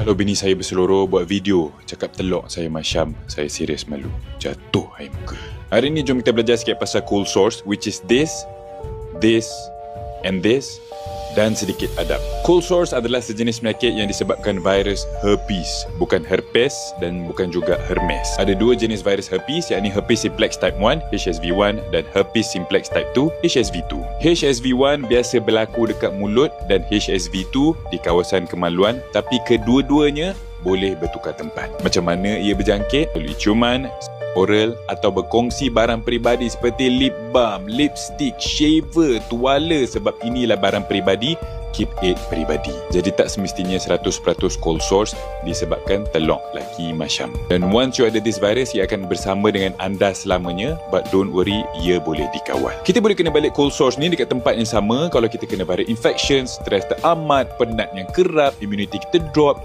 Kalau bini saya berseloroh buat video cakap telok saya Syam, saya serius malu. Jatuh air muka. Hari ni jom kita belajar sikit pasal cold source, which is this, and this, dan sedikit adab. Cold source adalah sejenis penyakit yang disebabkan virus herpes, bukan herpes dan bukan juga hermes. Ada dua jenis virus herpes, iaitu herpes simplex type 1, HSV1, dan herpes simplex type 2, HSV2. HSV1 biasa berlaku dekat mulut dan HSV2 di kawasan kemaluan, tapi kedua-duanya boleh bertukar tempat. Macam mana ia berjangkit? Melalui ciuman, oral atau berkongsi barang peribadi seperti lip balm, lipstick, shaver, tuala, sebab inilah barang peribadi. Keep it peribadi. Jadi tak semestinya 100% cold source disebabkan telok laki Syam. Dan once you ada this virus, ia akan bersama dengan anda selamanya, but don't worry, ia boleh dikawal. Kita boleh kena balik cold source ni dekat tempat yang sama kalau kita kena viral infection, stres teramat, penat yang kerap, immunity kita drop.